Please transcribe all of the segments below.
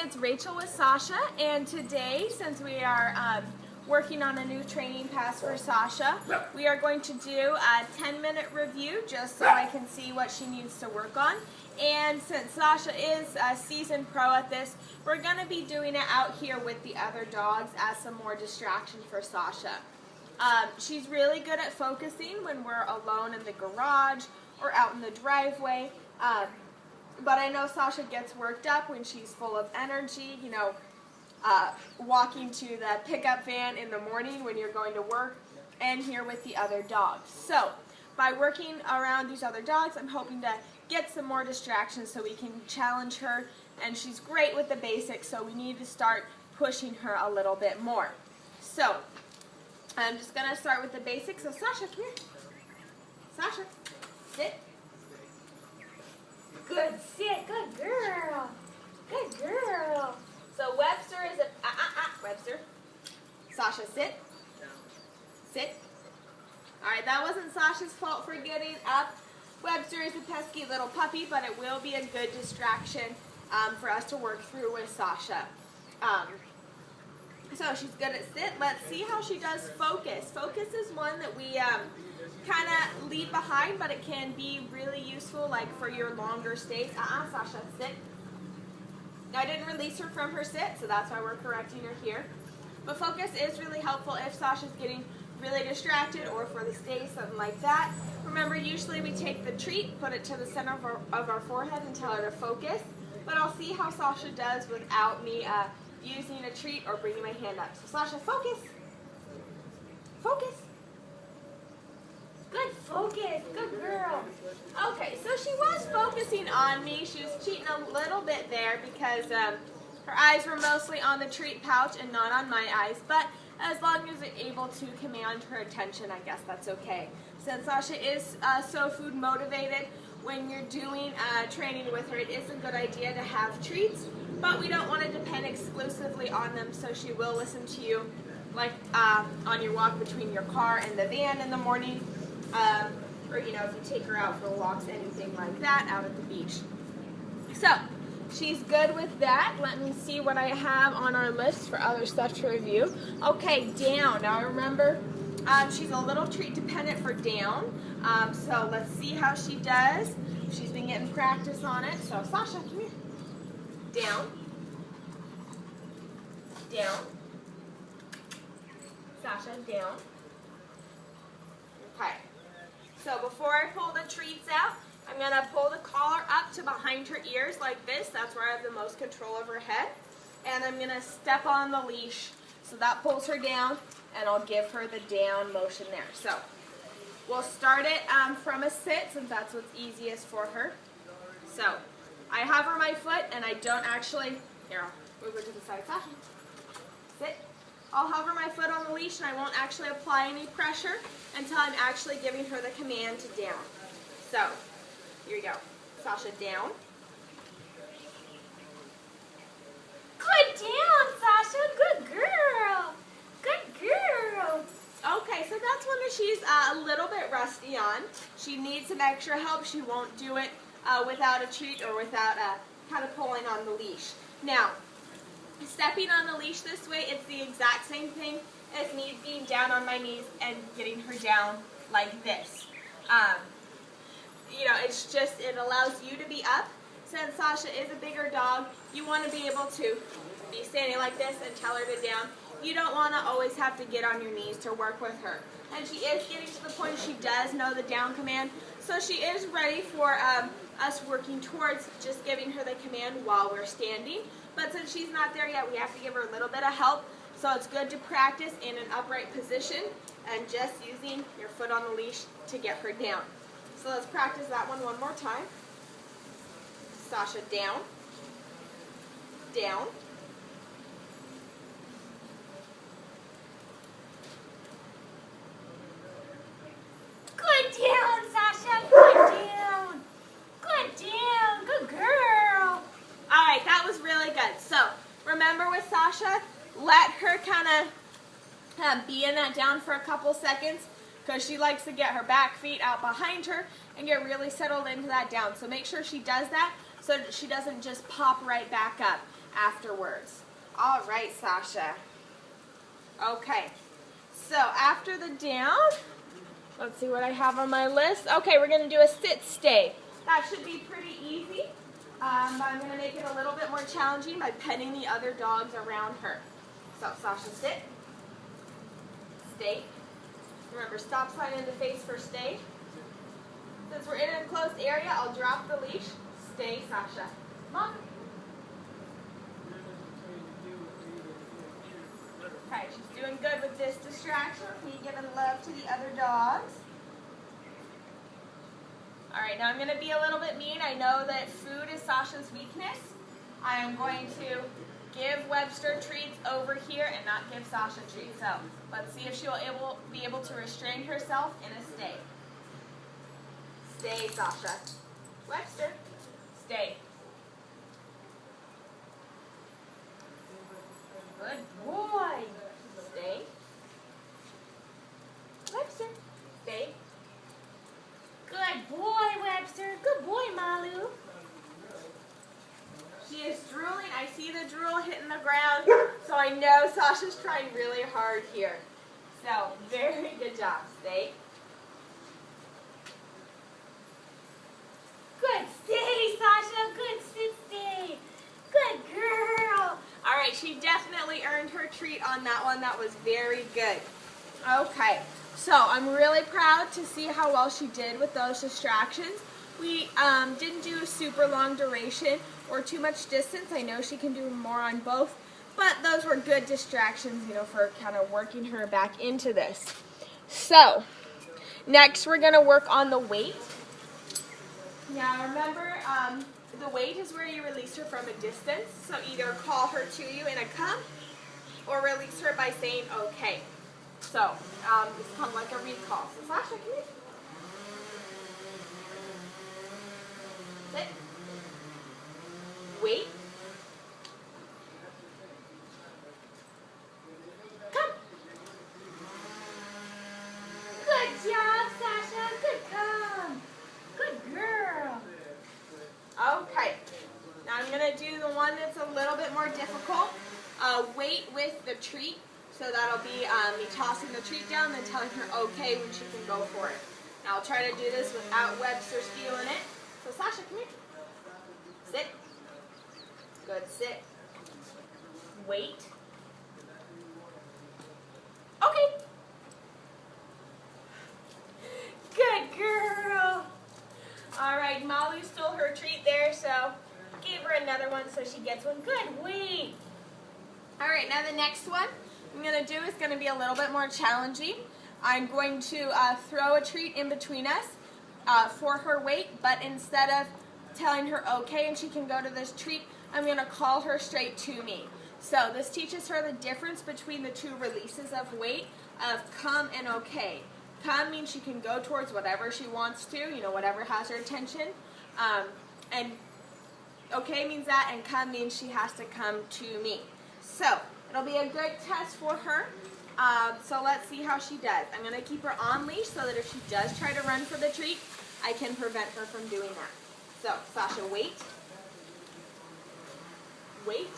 it's Rachel with Sasha, and today, since we are working on a new training pass for Sasha, we are going to do a 10-minute review just so I can see what she needs to work on. And since Sasha is a seasoned pro at this, we're going to be doing it out here with the other dogs as some more distraction for Sasha. She's really good at focusing when we're alone in the garage or out in the driveway. But I know Sasha gets worked up when she's full of energy, you know, walking to the pickup van in the morning when you're going to work and here with the other dogs. So by working around these other dogs, I'm hoping to get some more distractions so we can challenge her. And she's great with the basics, so we need to start pushing her a little bit more. So I'm just going to start with the basics. So Sasha, come here. Sasha, sit. Good sit, good girl, good girl. So Webster is a, Webster. Sasha, sit, sit. All right, that wasn't Sasha's fault for getting up. Webster is a pesky little puppy, but it will be a good distraction for us to work through with Sasha. So she's good at sit. Let's see how she does focus. Focus is one that we kind of leave behind, but it can be really useful, like for your longer stays. Sasha, sit. Now I didn't release her from her sit, so that's why we're correcting her here. But focus is really helpful if Sasha's getting really distracted or for the stay, something like that. Remember, usually we take the treat, put it to the center of our forehead and tell her to focus. But I'll see how Sasha does without me using a treat or bringing my hand up. So Sasha, focus. Focus. Good focus. Good girl. Okay, so she was focusing on me. She was cheating a little bit there because her eyes were mostly on the treat pouch and not on my eyes. But as long as you're able to command her attention, I guess that's okay. Since Sasha is so food motivated, when you're doing training with her, it is a good idea to have treats, but we don't want to depend exclusively on them, so she will listen to you, like on your walk between your car and the van in the morning, or you know, if you take her out for walks, anything like that, out at the beach. So she's good with that. Let me see what I have on our list for other stuff to review. Okay, down. Now remember, she's a little treat dependent for down. So let's see how she does. She's been getting practice on it. So Sasha, come here. Down. Down. Sasha, down. Okay. So before I pull the treats out, I'm going to pull the collar up to behind her ears like this. That's where I have the most control of her head. And I'm going to step on the leash. So that pulls her down, and I'll give her the down motion there. So we'll start it from a sit, since that's what's easiest for her. So I hover my foot, and I don't actually, here, I'll move her to the side. Sasha, sit. I'll hover my foot on the leash, and I won't actually apply any pressure until I'm actually giving her the command to down. So here you go. Sasha, down. Good down, Sasha. Good girl. Good girl. Okay, so that's one that she's a little bit rusty on. She needs some extra help. She won't do it without a treat or without kind of pulling on the leash. Now, stepping on the leash this way, it's the exact same thing as me being down on my knees and getting her down like this. You know, it's just, it allows you to be up. Since Sasha is a bigger dog, you want to be able to be standing like this and tell her to down. You don't want to always have to get on your knees to work with her. And she is getting to the point she does know the down command, so she is ready for us working towards just giving her the command while we're standing. But since she's not there yet, we have to give her a little bit of help. So it's good to practice in an upright position and just using your foot on the leash to get her down. So let's practice that one more time. Sasha, down, down. Good down, Sasha, good down. Good down, good girl. All right, that was really good. So remember with Sasha, let her kind of be in that down for a couple seconds, because she likes to get her back feet out behind her and get really settled into that down. So make sure she does that so that she doesn't just pop right back up afterwards. All right, Sasha. Okay, so after the down, let's see what I have on my list. Okay, we're going to do a sit-stay. That should be pretty easy. But I'm going to make it a little bit more challenging by petting the other dogs around her. So, Sasha, sit. Stay. Remember, stop sign in the face for stay. Since we're in an enclosed area, I'll drop the leash. Stay, Sasha. Mom. Okay, she's doing good with this distraction. Me giving love to the other dogs. All right, now I'm going to be a little bit mean. I know that food is Sasha's weakness. I am going to give Webster treats over here and not give Sasha treats. So let's see if she'll be able to restrain herself in a stay. Stay, Sasha. Webster, stay. Good boy. Stay. Webster, stay. Good boy, Webster. Good boy, Malu. She is drooling. I see the drool hitting the ground, so I know Sasha's trying really hard here. So, very good job. Stay. Good stay, Sasha. Good sit stay. Good girl. All right, she definitely earned her treat on that one. That was very good. Okay, so I'm really proud to see how well she did with those distractions. We didn't do a super long duration or too much distance. I know she can do more on both, but those were good distractions, you know, for kind of working her back into this. So, next we're going to work on the weight. Now remember, the weight is where you release her from a distance, so either call her to you in a come or release her by saying okay. So, it's kind of like a recall. So, Sasha, come here. Sit. Wait. Come. Good job, Sasha. Good come. Good girl. Okay. Now I'm going to do the one that's a little bit more difficult. Wait with the treat. So that'll be me tossing the treat down, then telling her okay when she can go for it. Now I'll try to do this without Webster stealing it. So Sasha, come here. Sit. Good, sit. Wait. Okay. Good girl. All right, Malu stole her treat there, so give her another one so she gets one. Good, wait. All right, now the next one I'm going to do is going to be a little bit more challenging. I'm going to throw a treat in between us for her weight, but instead of telling her okay and she can go to this treat, I'm going to call her straight to me. So this teaches her the difference between the two releases of weight of come and okay. Come means she can go towards whatever she wants to, you know, whatever has her attention. And okay means that, and come means she has to come to me. So it'll be a good test for her. So let's see how she does. I'm going to keep her on leash so that if she does try to run for the treat, I can prevent her from doing that. So, Sasha, wait. Wait.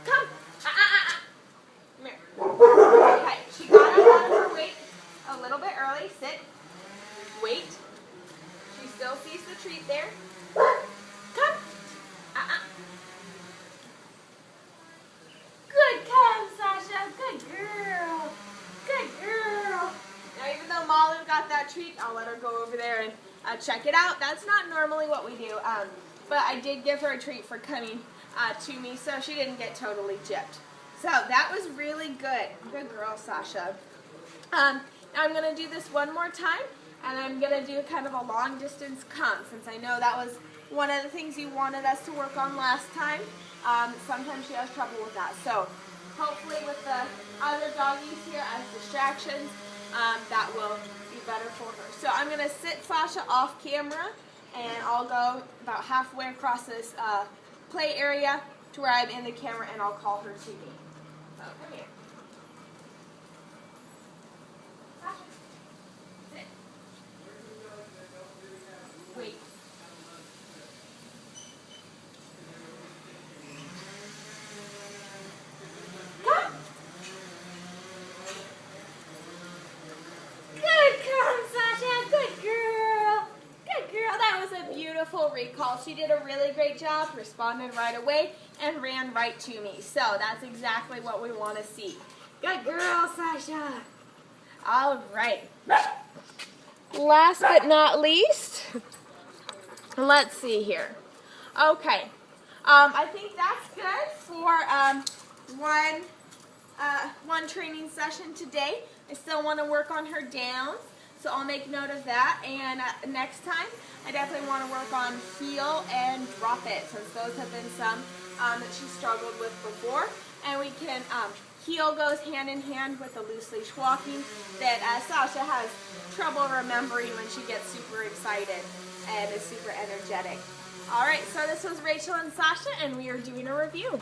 Come. Come here. Okay, she got out of her weight a little bit early. Sit. Wait. She still sees the treat there. Come. Good come, Sasha. Good girl. Good girl. Now, even though Malu got that treat, I'll let her go over there and check it out. That's not normally what we do, but I did give her a treat for coming to me, so she didn't get totally gypped. So that was really good. Good girl, Sasha. Now I'm going to do this one more time, and I'm going to do kind of a long distance come, since I know that was one of the things you wanted us to work on last time. Sometimes she has trouble with that. So hopefully with the other doggies here as distractions, that will be better for her. So I'm going to sit Sasha off camera, and I'll go about halfway across this play area to where I'm in the camera, and I'll call her to me. So come here. Sasha, sit. beautiful recall. She did a really great job, responded right away, and ran right to me. So that's exactly what we want to see. Good girl, Sasha. All right. Last but not least, let's see here. Okay. I think that's good for one training session today. I still want to work on her downs, so I'll make note of that. And next time, I definitely want to work on heel and drop it, since those have been some that she struggled with before. And we can, heel goes hand in hand with the loose leash walking that Sasha has trouble remembering when she gets super excited and is super energetic. All right, so this was Rachel and Sasha, and we are doing a review.